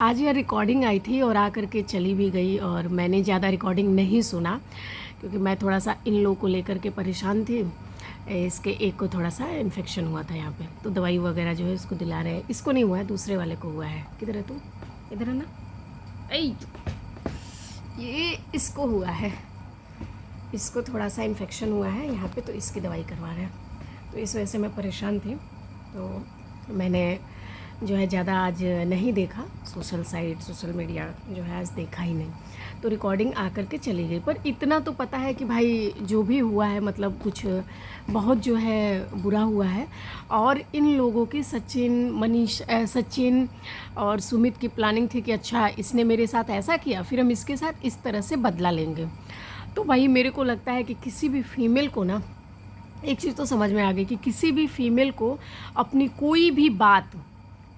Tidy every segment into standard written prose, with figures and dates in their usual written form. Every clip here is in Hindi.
आज यह रिकॉर्डिंग आई थी और आकर के चली भी गई और मैंने ज़्यादा रिकॉर्डिंग नहीं सुना क्योंकि मैं थोड़ा सा इन लोगों को लेकर के परेशान थी। इसके एक को थोड़ा सा इन्फेक्शन हुआ था यहाँ पे, तो दवाई वगैरह जो है इसको दिला रहे हैं। इसको नहीं हुआ है, दूसरे वाले को हुआ है। किधर है तू? इधर है ना? ऐ ये इसको हुआ है, इसको थोड़ा सा इन्फेक्शन हुआ है यहाँ पे, तो इसकी दवाई करवा रहे हैं। तो इस वजह से मैं परेशान थी, तो मैंने जो है ज़्यादा आज नहीं देखा। सोशल मीडिया जो है आज देखा ही नहीं, तो रिकॉर्डिंग आकर के चली गई। पर इतना तो पता है कि भाई जो भी हुआ है मतलब कुछ बहुत जो है बुरा हुआ है। और इन लोगों की सचिन और सुमित की प्लानिंग थी कि अच्छा इसने मेरे साथ ऐसा किया, फिर हम इसके साथ इस तरह से बदला लेंगे। तो भाई मेरे को लगता है कि किसी भी फीमेल को ना एक चीज़ तो समझ में आ गई कि किसी भी फीमेल को अपनी कोई भी बात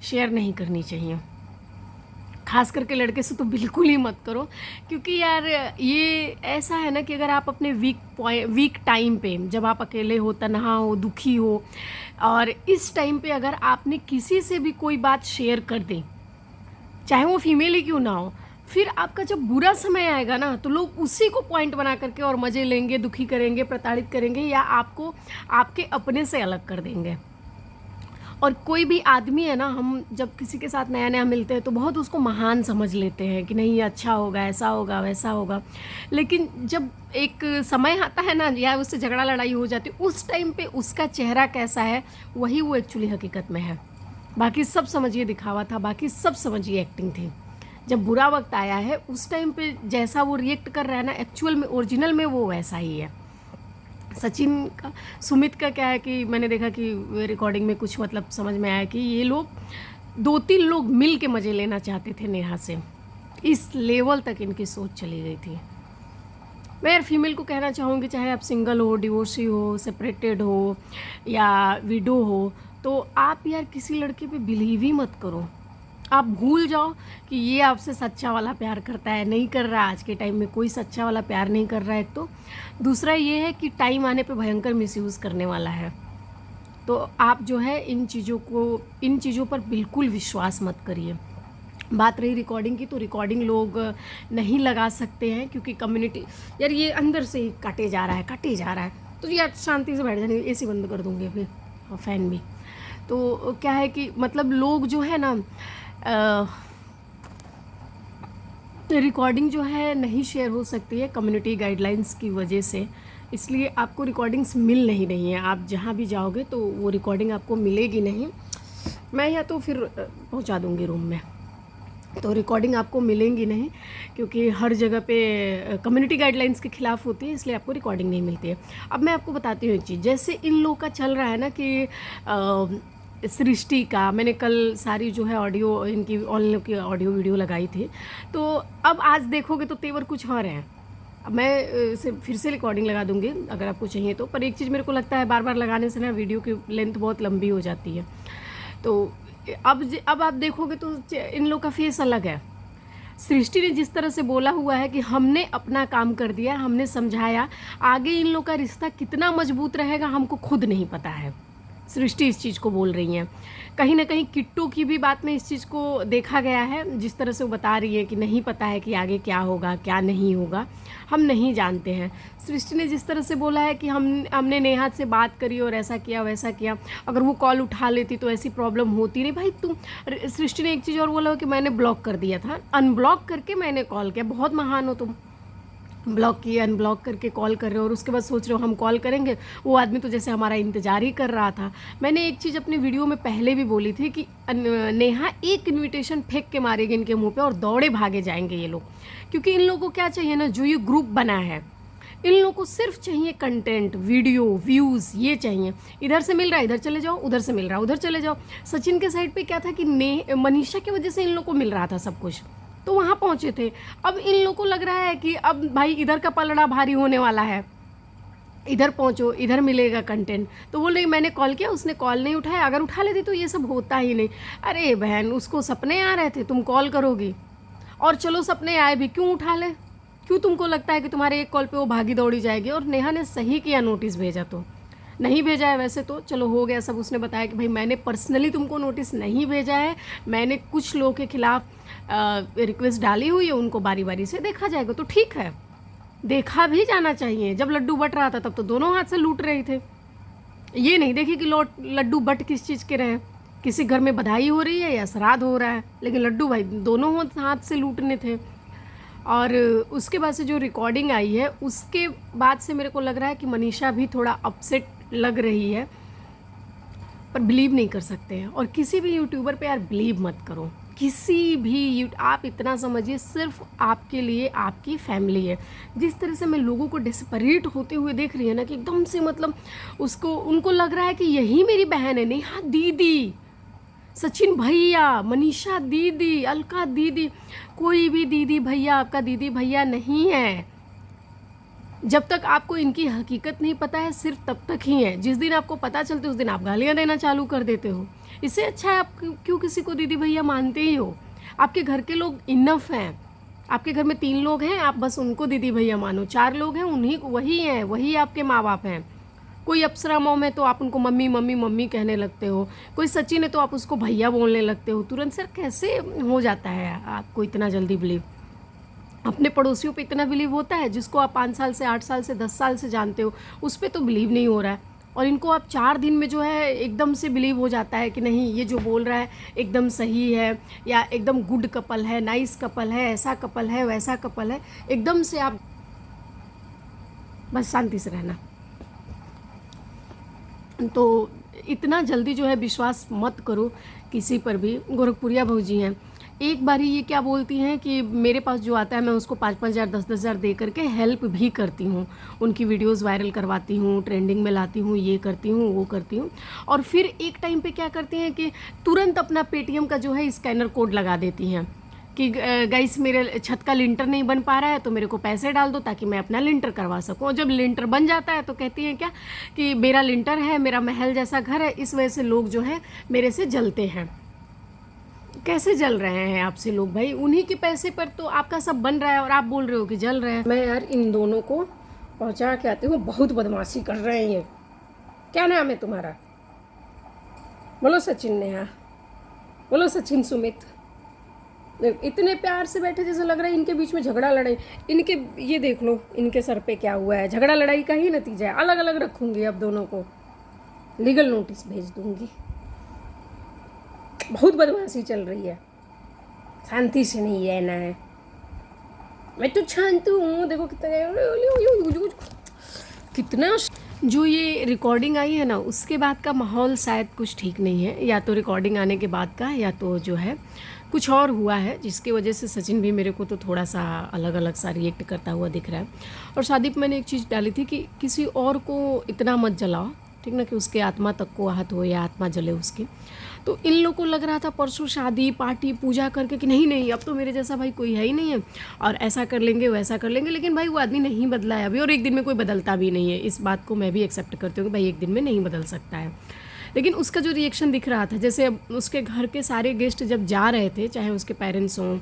शेयर नहीं करनी चाहिए। खास करके लड़के से तो बिल्कुल ही मत करो, क्योंकि यार ये ऐसा है ना कि अगर आप अपने वीक टाइम पे, जब आप अकेले हो, तन्हा हो, दुखी हो, और इस टाइम पे अगर आपने किसी से भी कोई बात शेयर कर दी, चाहे वो फीमेल ही क्यों ना हो, फिर आपका जब बुरा समय आएगा ना तो लोग उसी को पॉइंट बना करके और मज़े लेंगे, दुखी करेंगे, प्रताड़ित करेंगे, या आपको आपके अपने से अलग कर देंगे। और कोई भी आदमी है ना, हम जब किसी के साथ नया नया मिलते हैं तो बहुत उसको महान समझ लेते हैं कि नहीं ये अच्छा होगा, ऐसा होगा, वैसा होगा। लेकिन जब एक समय आता है ना, या उससे झगड़ा लड़ाई हो जाती है, उस टाइम पे उसका चेहरा कैसा है वही वो एक्चुअली हकीकत में है। बाकी सब समझिए दिखावा था, बाकी सब समझिए एक्टिंग थी। जब बुरा वक्त आया है उस टाइम पे जैसा वो रिएक्ट कर रहा है ना, एक्चुअल में ओरिजिनल में वो वैसा ही है। सचिन का, सुमित का क्या है कि मैंने देखा कि रिकॉर्डिंग में कुछ मतलब समझ में आया कि ये लोग 2-3 लोग मिल के मज़े लेना चाहते थे नेहा से। इस लेवल तक इनकी सोच चली गई थी। मैं यार फीमेल को कहना चाहूँगी, चाहे आप सिंगल हो, डिवोर्सी हो, सेपरेटेड हो या विडो हो, तो आप यार किसी लड़के पे बिलीव ही मत करो। आप भूल जाओ कि ये आपसे सच्चा वाला प्यार करता है, नहीं कर रहा। आज के टाइम में कोई सच्चा वाला प्यार नहीं कर रहा है। तो दूसरा ये है कि टाइम आने पे भयंकर मिसयूज़ करने वाला है। तो आप जो है इन चीज़ों पर बिल्कुल विश्वास मत करिए। बात रही रिकॉर्डिंग की, तो रिकॉर्डिंग लोग नहीं लगा सकते हैं क्योंकि कम्युनिटी, यार ये अंदर से ही काटे जा रहा है। तो यार शांति से बैठ जाने, एसी बंद कर दूँगी फिर, और फ़ैन भी। तो क्या है कि मतलब लोग जो है ना, रिकॉर्डिंग जो है नहीं शेयर हो सकती है कम्युनिटी गाइडलाइंस की वजह से, इसलिए आपको रिकॉर्डिंग्स मिल नहीं रही हैं। आप जहाँ भी जाओगे तो वो रिकॉर्डिंग आपको मिलेगी नहीं। मैं या तो फिर पहुँचा दूँगी रूम में, तो रिकॉर्डिंग आपको मिलेंगी नहीं, क्योंकि हर जगह पे कम्युनिटी गाइडलाइंस के ख़िलाफ़ होती है, इसलिए आपको रिकॉर्डिंग नहीं मिलती है। अब मैं आपको बताती हूँ एक चीज़, जैसे इन लोग का चल रहा है ना कि सृष्टि का, मैंने कल सारी जो है ऑडियो इनकी ऑनलाइन की ऑडियो वीडियो लगाई थी, तो अब आज देखोगे तो तेवर कुछ और हैं। अब मैं फिर से रिकॉर्डिंग लगा दूँगी अगर आपको चाहिए तो, पर एक चीज़ मेरे को लगता है बार बार लगाने से ना वीडियो की लेंथ बहुत लंबी हो जाती है। तो अब आप देखोगे तो इन लोग का फेस अलग है। सृष्टि ने जिस तरह से बोला हुआ है कि हमने अपना काम कर दिया, हमने समझाया, आगे इन लोग का रिश्ता कितना मजबूत रहेगा हमको खुद नहीं पता है। सृष्टि इस चीज़ को बोल रही हैं। कहीं ना कहीं किट्टू की भी बात में इस चीज़ को देखा गया है, जिस तरह से वो बता रही है कि नहीं पता है कि आगे क्या होगा क्या नहीं होगा, हम नहीं जानते हैं। सृष्टि ने जिस तरह से बोला है कि हमने नेहा से बात करी और ऐसा किया वैसा किया, अगर वो कॉल उठा लेती तो ऐसी प्रॉब्लम होती नहीं। भाई तुम, सृष्टि ने एक चीज़ और बोला कि मैंने ब्लॉक कर दिया था, अनब्लॉक करके मैंने कॉल किया। बहुत महान हो तुम, ब्लॉक किए, अनब्लॉक करके कॉल कर रहे हो और उसके बाद सोच रहे हो हम कॉल करेंगे। वो आदमी तो जैसे हमारा इंतज़ार ही कर रहा था। मैंने एक चीज़ अपनी वीडियो में पहले भी बोली थी कि नेहा एक इनविटेशन फेंक के मारेगी इनके मुंह पे और दौड़े भागे जाएंगे ये लोग, क्योंकि इन लोगों को क्या चाहिए ना, जो ये ग्रुप बना है, इन लोगों को सिर्फ चाहिए कंटेंट, वीडियो, व्यूज़, ये चाहिए। इधर से मिल रहा है इधर चले जाओ, उधर से मिल रहा है उधर चले जाओ। सचिन के साइड पे क्या था कि मनीषा की वजह से इन लोग को मिल रहा था सब कुछ, तो वहाँ पहुँचे थे। अब इन लोगों को लग रहा है कि अब भाई इधर का पलड़ा भारी होने वाला है, इधर पहुँचो, इधर मिलेगा कंटेंट। तो बोले मैंने कॉल किया, उसने कॉल नहीं उठाया, अगर उठा लेती तो ये सब होता ही नहीं। अरे बहन, उसको सपने आ रहे थे, तुम कॉल करोगी, और चलो सपने आए भी, क्यों उठा ले? क्यों तुमको लगता है कि तुम्हारे एक कॉल पे वो भागी दौड़ी जाएगी? और नेहा ने सही किया नोटिस भेजा, तो नहीं भेजा है वैसे तो चलो हो गया सब। उसने बताया कि भाई मैंने पर्सनली तुमको नोटिस नहीं भेजा है, मैंने कुछ लोगों के खिलाफ रिक्वेस्ट डाली हुई है, उनको बारी बारी से देखा जाएगा। तो ठीक है, देखा भी जाना चाहिए। जब लड्डू बट रहा था तब तो दोनों हाथ से लूट रहे थे, ये नहीं देखी कि लड्डू बट किस चीज़ के रहे, किसी घर में बधाई हो रही है या श्राद्ध हो रहा है, लेकिन लड्डू भाई दोनों हाथ से लूटने थे। और उसके बाद से जो रिकॉर्डिंग आई है उसके बाद से मेरे को लग रहा है कि मनीषा भी थोड़ा अपसेट लग रही है, पर बिलीव नहीं कर सकते हैं। और किसी भी यूट्यूबर पे यार बिलीव मत करो, किसी भी आप इतना समझिए सिर्फ आपके लिए आपकी फैमिली है। जिस तरह से मैं लोगों को डेस्परेट होते हुए देख रही है ना कि एकदम से मतलब उनको लग रहा है कि यही मेरी बहन है, नेहा दीदी, सचिन भैया, मनीषा दीदी, अलका दीदी, कोई भी दीदी भैया आपका दीदी भैया नहीं है। जब तक आपको इनकी हकीकत नहीं पता है सिर्फ तब तक ही है। जिस दिन आपको पता चलता है उस दिन आप गालियाँ देना चालू कर देते हो। इससे अच्छा है आप क्यों किसी को दीदी भैया मानते ही हो। आपके घर के लोग इनफ हैं, आपके घर में 3 लोग हैं, आप बस उनको दीदी भैया मानो। 4 लोग हैं, उन्हीं वही हैं, वही आपके माँ बाप हैं। कोई अप्सरा मॉम है तो आप उनको मम्मी मम्मी मम्मी कहने लगते हो, कोई सचिन है तो आप उसको भैया बोलने लगते हो तुरंत। सर कैसे हो जाता है आपको इतना जल्दी बिलीव? अपने पड़ोसियों पे इतना बिलीव होता है? जिसको आप 5 साल से 8 साल से 10 साल से जानते हो उस पर तो बिलीव नहीं हो रहा है, और इनको आप 4 दिन में जो है एकदम से बिलीव हो जाता है कि नहीं ये जो बोल रहा है एकदम सही है, या एकदम गुड कपल है, नाइस कपल है, ऐसा कपल है, वैसा कपल है। एकदम से आप बस शांति से रहना। तो इतना जल्दी जो है विश्वास मत करो किसी पर भी। गोरखपुरिया भौजी हैं, एक बारी ये क्या बोलती हैं कि मेरे पास जो आता है मैं उसको 5-5 हज़ार 10-10 हज़ार दे करके हेल्प भी करती हूँ, उनकी वीडियोस वायरल करवाती हूँ, ट्रेंडिंग में लाती हूँ, ये करती हूँ वो करती हूँ। और फिर एक टाइम पे क्या करती हैं कि तुरंत अपना पेटीएम का जो है स्कैनर कोड लगा देती हैं कि गाइस मेरे छत का लिंटर नहीं बन पा रहा है तो मेरे को पैसे डाल दो ताकि मैं अपना लिंटर करवा सकूं। और जब लिंटर बन जाता है तो कहती हैं क्या कि मेरा लिंटर है, मेरा महल जैसा घर है, इस वजह से लोग जो है मेरे से जलते हैं। कैसे जल रहे हैं आपसे लोग भाई? उन्हीं के पैसे पर तो आपका सब बन रहा है और आप बोल रहे हो कि जल रहे हैं। मैं यार इन दोनों को पहुंचा के आती हूँ, बहुत बदमाशी कर रहे हैं ये। क्या नाम है तुम्हारा? बोलो सचिन नेहा, बोलो सचिन सुमित। इतने प्यार से बैठे जैसे लग रहा है इनके बीच में झगड़ा लड़ाई। इनके ये देख लो इनके सर पे क्या हुआ है, झगड़ा लड़ाई का ही नतीजा है। अलग अलग रखूंगी अब दोनों को, लीगल नोटिस भेज दूंगी। बहुत बदमाशी चल रही है, शांति से नहीं रहना है। मैं तो शांत हूँ, देखो कितना जो ये रिकॉर्डिंग आई है ना उसके बाद का माहौल शायद कुछ ठीक नहीं है। या तो रिकॉर्डिंग आने के बाद का, या तो जो है कुछ और हुआ है जिसकी वजह से सचिन भी मेरे को तो थोड़ा सा अलग अलग सा रिएक्ट करता हुआ दिख रहा है। और शादी पर मैंने एक चीज़ डाली थी कि किसी और को इतना मत जलाओ, ठीक ना, कि उसके आत्मा तक को आहत हो या आत्मा जले उसकी। तो इन लोगों को लग रहा था परसों शादी पार्टी पूजा करके कि नहीं नहीं अब तो मेरे जैसा भाई कोई है ही नहीं है और ऐसा कर लेंगे वैसा कर लेंगे। लेकिन भाई वो आदमी नहीं बदला है अभी, और एक दिन में कोई बदलता भी नहीं है। इस बात को मैं भी एक्सेप्ट करती हूँ कि भाई एक दिन में नहीं बदल सकता है। लेकिन उसका जो रिएक्शन दिख रहा था, जैसे अब उसके घर के सारे गेस्ट जब जा रहे थे, चाहे उसके पेरेंट्स हों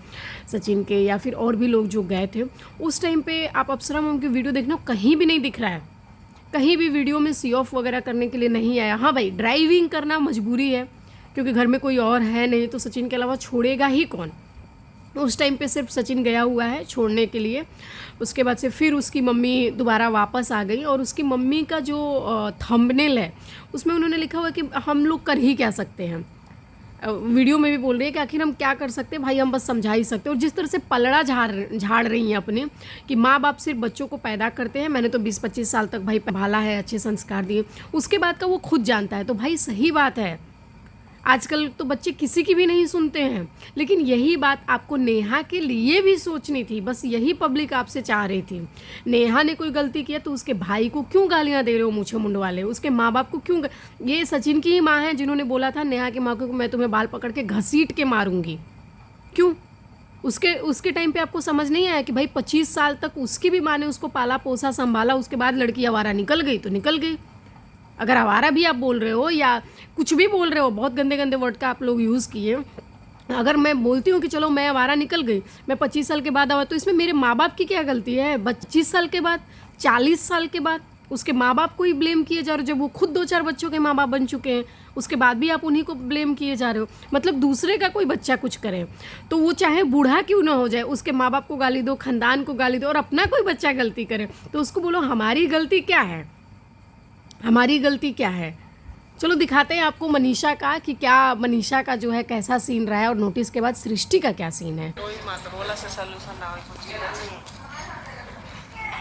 सचिन के या फिर और भी लोग जो गए थे, उस टाइम पे आप अप्सरा मॉम की वीडियो देखना, कहीं भी नहीं दिख रहा है, कहीं भी वीडियो में सी ऑफ वगैरह करने के लिए नहीं आया। हाँ भाई ड्राइविंग करना मजबूरी है क्योंकि घर में कोई और है नहीं, तो सचिन के अलावा छोड़ेगा ही कौन। उस टाइम पे सिर्फ सचिन गया हुआ है छोड़ने के लिए। उसके बाद से फिर उसकी मम्मी दोबारा वापस आ गई, और उसकी मम्मी का जो थंबनेल है उसमें उन्होंने लिखा हुआ है कि हम लोग कर ही क्या सकते हैं। वीडियो में भी बोल रही है कि आखिर हम क्या कर सकते हैं भाई, हम बस समझा ही सकते हैं। और जिस तरह से पलड़ा झाड़ रही हैं अपने कि माँ बाप सिर्फ बच्चों को पैदा करते हैं, मैंने तो 20-25 साल तक भाई भाला है, अच्छे संस्कार दिए, उसके बाद का वो खुद जानता है। तो भाई सही बात है, आजकल तो बच्चे किसी की भी नहीं सुनते हैं। लेकिन यही बात आपको नेहा के लिए भी सोचनी थी, बस यही पब्लिक आपसे चाह रही थी। नेहा ने कोई गलती किया तो उसके भाई को क्यों गालियां दे रहे हो मूछे मुंड वाले, उसके माँ बाप को क्यों? ये सचिन की ही माँ है जिन्होंने बोला था नेहा की माँ को मैं तुम्हें बाल पकड़ के घसीट के मारूंगी। क्यों? उसके टाइम पे आपको समझ नहीं आया कि भाई 25 साल तक उसकी भी माँ ने उसको पाला पोसा संभाला, उसके बाद लड़की आवारा निकल गई तो निकल गई। अगर आवारा भी आप बोल रहे हो या कुछ भी बोल रहे हो, बहुत गंदे गंदे वर्ड का आप लोग यूज़ किए, अगर मैं बोलती हूँ कि चलो मैं आवारा निकल गई, मैं 25 साल के बाद आवा, तो इसमें मेरे माँ बाप की क्या गलती है? 25 साल के बाद, 40 साल के बाद उसके माँ बाप को ही ब्लेम किए जा रहे हो, जब वो खुद 2-4 बच्चों के माँ बाप बन चुके हैं, उसके बाद भी आप उन्हीं को ब्लेम किए जा रहे हो। मतलब दूसरे का कोई बच्चा कुछ करे तो वो चाहे बूढ़ा क्यों ना हो जाए, उसके माँ बाप को गाली दो, ख़ानदान को गाली दो, और अपना कोई बच्चा गलती करे तो उसको बोलो हमारी गलती क्या है, हमारी गलती क्या है। चलो दिखाते हैं आपको मनीषा का कि क्या मनीषा का जो है कैसा सीन रहा है और नोटिस के बाद सृष्टि का क्या सीन है।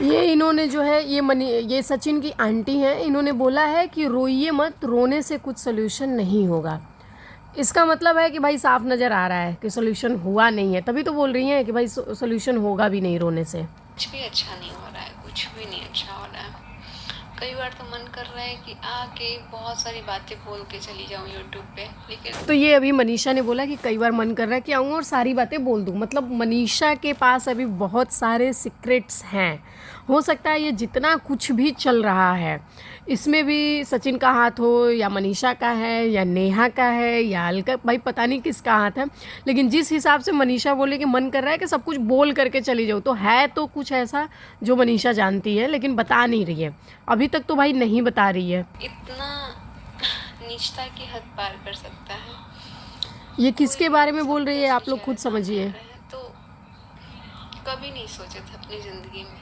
ये इन्होंने जो है ये सचिन की आंटी हैं, इन्होंने बोला है कि रोइए मत, रोने से कुछ सोल्यूशन नहीं होगा। इसका मतलब है कि भाई साफ नज़र आ रहा है कि सोल्यूशन हुआ नहीं है, तभी तो बोल रही हैं कि भाई सोल्यूशन होगा भी नहीं रोने से। कुछ भी अच्छा नहीं हो रहा है, कुछ भी नहीं अच्छा हो रहा है। कई बार तो मन कर रहा है कि आके बहुत सारी बातें बोल के चली जाऊँ यूट्यूब पे, लेकिन तो ये अभी मनीषा ने बोला कि कई बार मन कर रहा है कि आऊँ और सारी बातें बोल दूँ। मतलब मनीषा के पास अभी बहुत सारे सीक्रेट्स हैं। हो सकता है ये जितना कुछ भी चल रहा है इसमें भी सचिन का हाथ हो या मनीषा का है या नेहा का है या अलका, भाई पता नहीं किसका हाथ है, लेकिन जिस हिसाब से मनीषा बोले कि मन कर रहा है कि सब कुछ बोल करके चली जाऊँ, तो है तो कुछ ऐसा जो मनीषा जानती है लेकिन बता नहीं रही है। अभी तक तो भाई नहीं बता रही है। इतना नीचता की हद पार कर सकता है। ये किसके बारे में बोल रही है आप लोग खुद समझिए। तो कभी नहीं सोचे थे अपनी ज़िंदगी में,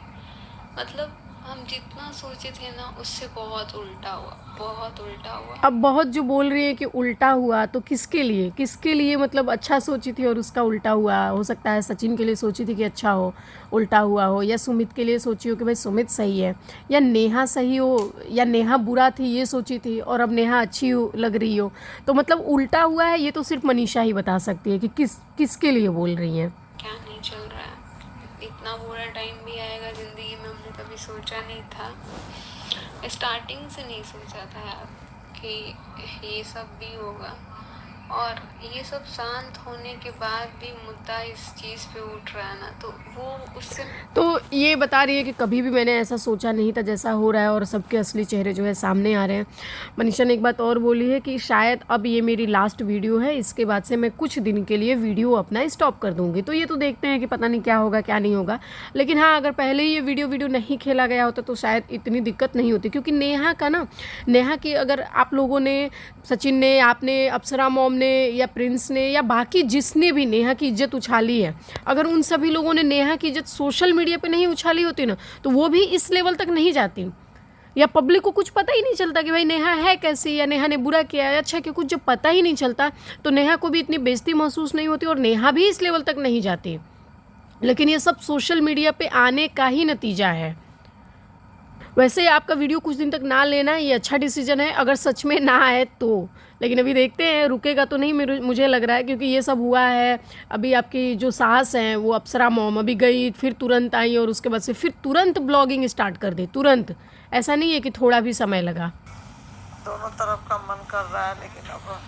मतलब हम जितना सोचे थे ना उससे बहुत उल्टा हुआ, बहुत उल्टा हुआ। अब बहुत जो बोल रही है कि उल्टा हुआ, तो किसके लिए, किसके लिए? मतलब अच्छा सोची थी और उसका उल्टा हुआ। हो सकता है सचिन के लिए सोची थी कि अच्छा हो, उल्टा हुआ हो, या सुमित के लिए सोची हो कि भाई सुमित सही है, या नेहा सही हो, या नेहा बुरा थी ये सोची थी और अब नेहा अच्छी लग रही हो। तो मतलब उल्टा हुआ है ये तो सिर्फ मनीषा ही बता सकती है कि किसके लिए बोल रही है। क्या नहीं चल रहा है, इतना बुरा टाइम भी आएगा ज़िंदगी में, हमने कभी सोचा नहीं था। स्टार्टिंग से नहीं सोचा था यार कि ये सब भी होगा, और ये सब शांत होने के बाद भी मुद्दा इस चीज़ पे उठ रहा है ना, तो वो उससे तो ये बता रही है कि कभी भी मैंने ऐसा सोचा नहीं था जैसा हो रहा है, और सबके असली चेहरे जो है सामने आ रहे हैं। मनीषा ने एक बात और बोली है कि शायद अब ये मेरी लास्ट वीडियो है, इसके बाद से मैं कुछ दिन के लिए वीडियो अपना स्टॉप कर दूँगी। तो ये तो देखते हैं कि पता नहीं क्या होगा क्या नहीं होगा, लेकिन हाँ अगर पहले ही ये वीडियो नहीं खेला गया होता तो शायद इतनी दिक्कत नहीं होती। क्योंकि नेहा की अगर आप लोगों ने, सचिन ने, आपने, अप्सरा मॉम ने या प्रिंस ने या बाकी जिसने भी नेहा की इज्जत उछाली है, अगर उन सभी लोगों ने नेहा की इज्जत सोशल मीडिया पे नहीं उछाली होती ना, तो वो भी इस लेवल तक नहीं जाती, या पब्लिक को कुछ पता ही नहीं चलता कि भाई नेहा है कैसी, या नेहा ने बुरा किया है अच्छा, कि कुछ जब पता ही नहीं चलता तो नेहा को भी इतनी बेइज्जती महसूस नहीं होती और नेहा भी इस लेवल तक नहीं जाती। लेकिन ये सब सोशल मीडिया पे आने का ही नतीजा है। वैसे आपका वीडियो कुछ दिन तक ना लेना ये अच्छा डिसीजन है, अगर सच में ना आए तो। लेकिन अभी देखते हैं, रुकेगा तो नहीं मुझे लग रहा है, क्योंकि ये सब हुआ है। अभी आपकी जो सास हैं वो अप्सरा मॉम अभी गई, फिर तुरंत आई और उसके बाद से फिर तुरंत ब्लॉगिंग स्टार्ट कर दी, तुरंत। ऐसा नहीं है कि थोड़ा भी समय लगा। दोनों तरफ का मन कर रहा है, लेकिन अब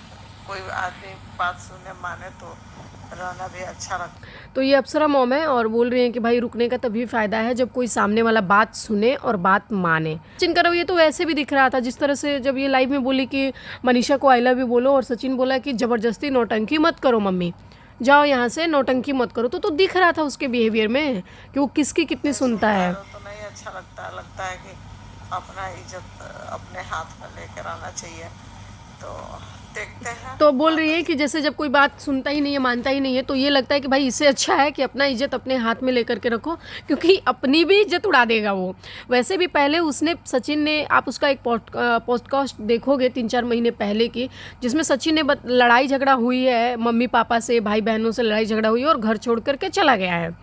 कोई आदमी बात सुने माने तो रहना भी अच्छा लगता है। तो ये अप्सरा मॉम है और बोल रही हैं कि भाई रुकने का तभी फ़ायदा है जब कोई सामने वाला बात सुने और बात माने। सचिन का रवैया तो वैसे भी दिख रहा था, जिस तरह से जब ये लाइव में बोली कि मनीषा को आई लव यू बोलो, और सचिन बोला कि ज़बरदस्ती नौटंकी मत करो मम्मी, जाओ यहाँ से, नौटंकी मत करो। तो दिख रहा था उसके बिहेवियर में कि वो किसकी कितनी सुनता है। तो नहीं अच्छा लगता है कि अपना इज्जत अपने हाथ में लेकर आना चाहिए। तो देखते हैं। तो बोल रही है कि जैसे जब कोई बात सुनता ही नहीं है, मानता ही नहीं है, तो ये लगता है कि भाई इससे अच्छा है कि अपना इज्जत अपने हाथ में लेकर के रखो, क्योंकि अपनी भी इज्जत उड़ा देगा वो। वैसे भी पहले उसने, सचिन ने, आप उसका एक पॉडकास्ट देखोगे 3-4 महीने पहले की, जिसमें सचिन ने लड़ाई झगड़ा हुई है मम्मी पापा से, भाई बहनों से लड़ाई झगड़ा हुई है और घर छोड़ करके चला गया है।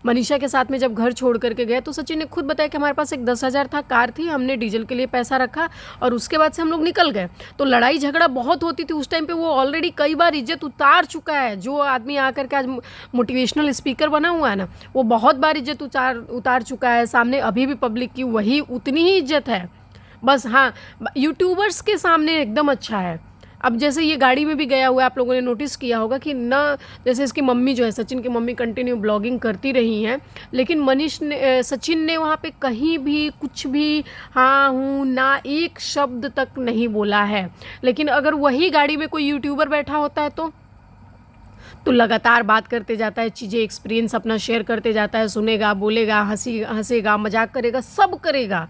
मनीषा के साथ में जब घर छोड़ करके गए तो सचिन ने खुद बताया कि हमारे पास एक 10,000 था, कार थी, हमने डीजल के लिए पैसा रखा और उसके बाद से हम लोग निकल गए। तो लड़ाई झगड़ा बहुत होती थी उस टाइम पे, वो ऑलरेडी कई बार इज्जत उतार चुका है। जो आदमी आकर के आज मोटिवेशनल स्पीकर बना हुआ है ना, वो बहुत बार इज्जत उतार चुका है सामने। अभी भी पब्लिक की वही उतनी ही इज्जत है, बस हाँ यूट्यूबर्स के सामने एकदम अच्छा है। अब जैसे ये गाड़ी में भी गया हुआ है, आप लोगों ने नोटिस किया होगा कि ना, जैसे इसकी मम्मी जो है, सचिन की मम्मी कंटिन्यू ब्लॉगिंग करती रही हैं, लेकिन सचिन ने वहाँ पे कहीं भी कुछ भी हाँ हूँ ना एक शब्द तक नहीं बोला है। लेकिन अगर वही गाड़ी में कोई यूट्यूबर बैठा होता है तो लगातार बात करते जाता है, चीज़ें एक्सपीरियंस अपना शेयर करते जाता है, सुनेगा, बोलेगा, हंसेगा, मजाक करेगा, सब करेगा।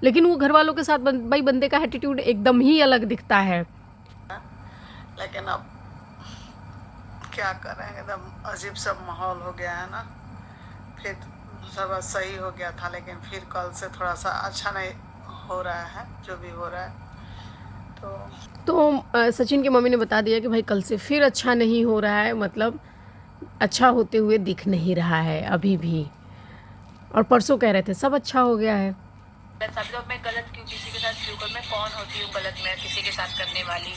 लेकिन वो घर वालों के साथ भाई बंदे का एटीट्यूड एकदम ही अलग दिखता है। लेकिन अब क्या करें, एकदम अजीब सा माहौल हो गया है ना। फिर सब सही हो गया था, लेकिन फिर कल से थोड़ा सा अच्छा नहीं हो रहा है, जो भी हो रहा है। तो सचिन की मम्मी ने बता दिया कि भाई कल से फिर अच्छा नहीं हो रहा है, मतलब अच्छा होते हुए दिख नहीं रहा है अभी भी। और परसों कह रहे थे सब अच्छा हो गया है। सब लोग मैं गलत क्यों किसी के साथ क्यों कर, मैं कौन होती हूँ गलत मैं किसी के साथ करने वाली,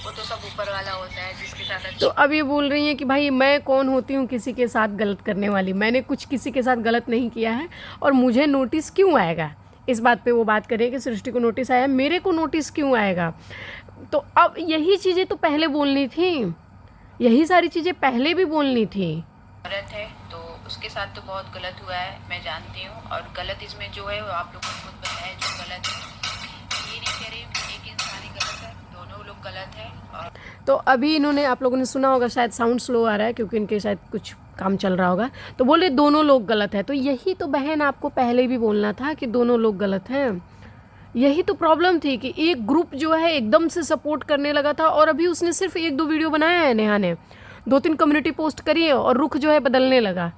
वो तो सब ऊपर वाला होता है जिसके साथ तो अब ये बोल रही हैं कि भाई मैं कौन होती हूँ किसी के साथ गलत करने वाली, मैंने कुछ किसी के साथ गलत नहीं किया है और मुझे नोटिस क्यों आएगा। इस बात पे वो बात करें कि सृष्टि को नोटिस आया, मेरे को नोटिस क्यों आएगा। तो अब यही चीज़ें तो पहले बोलनी थी, यही सारी चीज़ें पहले भी बोलनी थी। गलत है तो उसके साथ तो बहुत गलत हुआ है, मैं जानती हूँ। और गलत इसमें जो है वो आप लोगों को खुद पता है जो गलत है। ये नहीं कह रही हूँ कि एक इंसान ही गलत है, दोनों लोग गलत है। और तो अभी इन्होंने, आप लोगों ने सुना होगा, शायद साउंड स्लो आ रहा है क्योंकि इनके शायद कुछ काम चल रहा होगा, तो बोले दोनों लोग गलत है। तो यही तो बहन आपको पहले भी बोलना था कि दोनों लोग गलत हैं। यही तो प्रॉब्लम थी कि एक ग्रुप जो है एकदम से सपोर्ट करने लगा था और अभी उसने सिर्फ 1-2 वीडियो बनाया है, नेहा ने 2-3 कम्युनिटी पोस्ट करी है और रुख जो है बदलने लगा।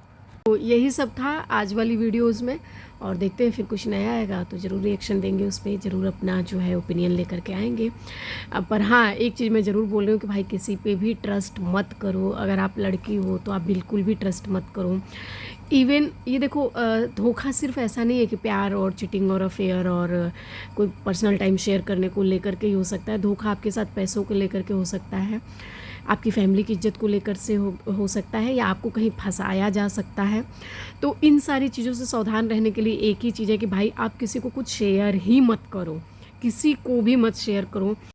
तो यही सब था आज वाली वीडियोज़ में, और देखते हैं फिर कुछ नया आएगा तो ज़रूर रिएक्शन देंगे, उस पर ज़रूर अपना जो है ओपिनियन लेकर के आएंगे। पर हाँ, एक चीज़ मैं ज़रूर बोल रही हूँ कि भाई किसी पे भी ट्रस्ट मत करो। अगर आप लड़की हो तो आप बिल्कुल भी ट्रस्ट मत करो। इवन ये देखो, धोखा सिर्फ ऐसा नहीं है कि प्यार और चिटिंग और अफेयर और कोई पर्सनल टाइम शेयर करने को लेकर के ही हो सकता है। धोखा आपके साथ पैसों को लेकर के हो सकता है, आपकी फैमिली की इज्जत को लेकर से हो सकता है, या आपको कहीं फंसाया जा सकता है। तो इन सारी चीज़ों से सावधान रहने के लिए एक ही चीज़ है कि भाई आप किसी को कुछ शेयर ही मत करो, किसी को भी मत शेयर करो।